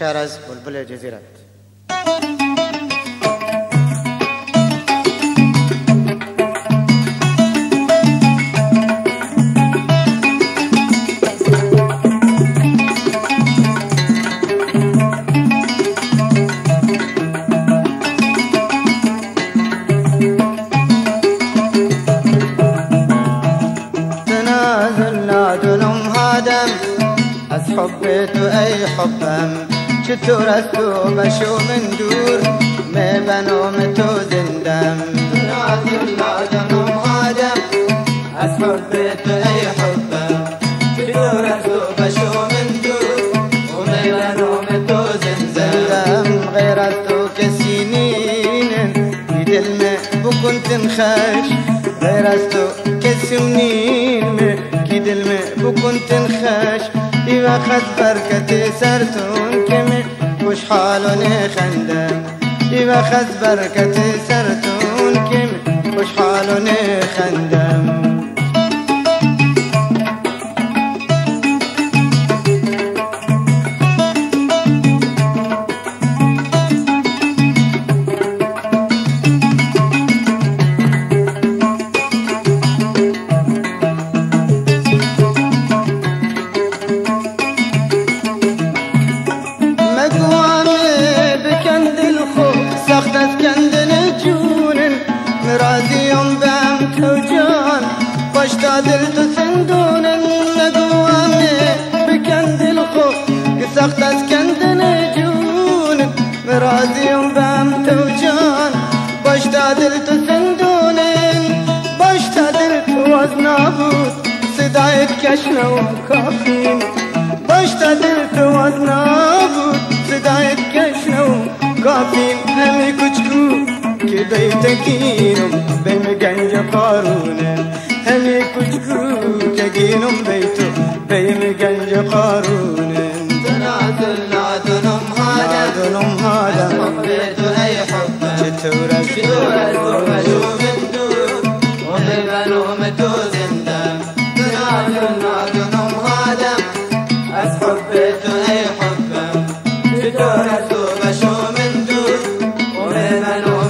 شعر از بلبل جزیرت. تنازل نادل هادم از حبيت أي حبم شتو رستو بشو من دور ما بنوم تو زندم نادم نادم هادم از حبيت أي حبم شتو رستو بشو من دور وما بنوم تو زندم غيرتو كسنين يدلم بكنت نخاش غيرتو كسنين يدلم بكنت نخاش إذا خد بركتي سرتون كمي وش حالوني خندم إذا خد بركتي سرتون كمي وش حالوني خندم راضيهم بأمت وجان واشتادلت سندون النقوامي بكند الخوف قسخت اسكند نجون راضيهم بأمت وجان واشتادلت سندون واشتادلت وزنابوت صدايت كشنا وكافين واشتادلت وزنابوت صدايت كشنا وكافين همي كچكو कि बैठकीनुम बेम गंज कारूने हमें कुछ के गिनुम बैठो बेम गंज कारूने तनादुल नादुलम हादा बैठो ऐ हब्ब चतुरा बशो من دور وبيبنو متو زندا تنادل نادلم هذا أسحب بيتو أي حب چتورا بشو من دور وبيبنو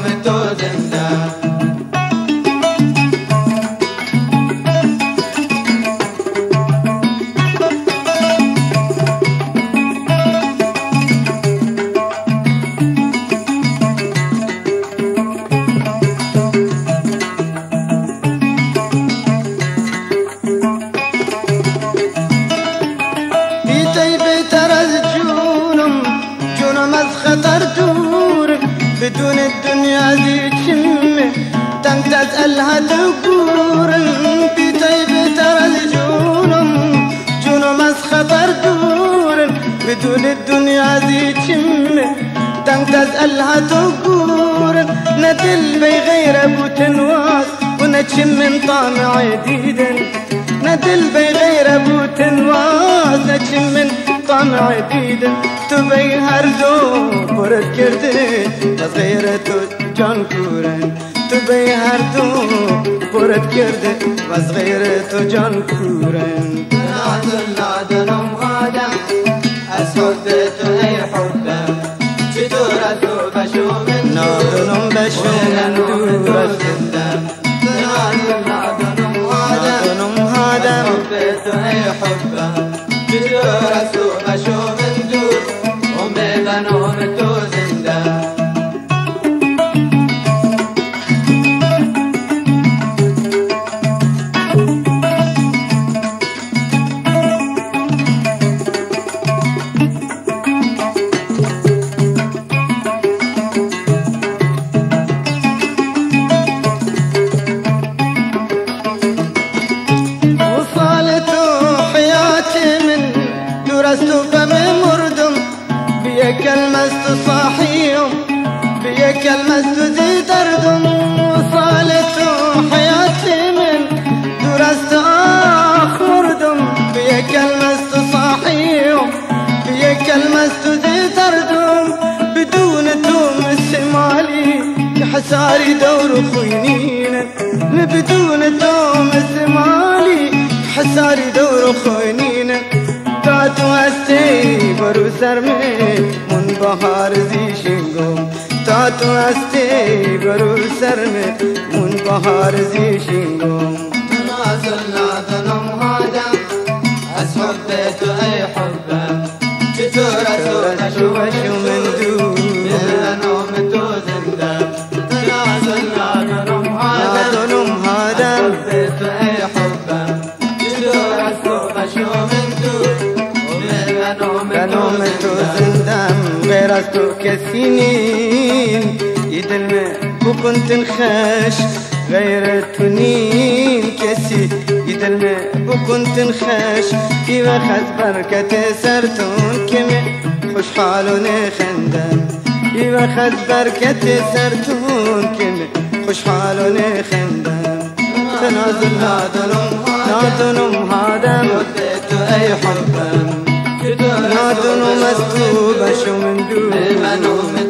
خطر دور بدون الدنيا ذي تشم تنك تسألها تقور بطيب ترى الجونم جونم خطر دور بدون الدنيا ذي تشم تنك تسألها تقور ندل بي غير ابو تنواس ونتشم من طامع جديد ندل بي غير ابو تنواس نتشم من طامع جديد تبي هردو برد كردي وصغيرتو جان كورن تبي هردو برد كردي وصغيرتو جان كورن نادل نادلم هادم أسحبتو أي حبم چطورتو بشو من نادلم بشو من دور الزندم نادل نادلم هادم أسحبتو أي حبم چطورتو بشو من دور وبيبنو متو زندا لمست صاحيهم بيك لمست زيد أردم وصالت حياتي من درست مردم بيك لمست صاحيهم بيك لمست زيد أردم بدون توم السمالي حساري دور خوينين بدون توم السمالي حساري دور خوينين تاتو استي برو سرمي من بهار زي شنگم تاتو استي برو سرمي من بهار زي شنگم تنازلنا ذنم هذا أسحبت أي حبه بتورة شو من دون النوم توزندم تنازلنا ذنم هذا أسحبت أي حبه بتورة شو من دون النوم توزندم غير أستو كسنين يدلم وكنت نخاش غير تنين كسي يدلم وكنت نخاش في وخت بركة سرتون كمي خوش حالون خندم في وخت بركة سرتون كمي خوش حالون خندم تنازل نادنم هادم وديت أي حبه نادنم مستوبة شو من دون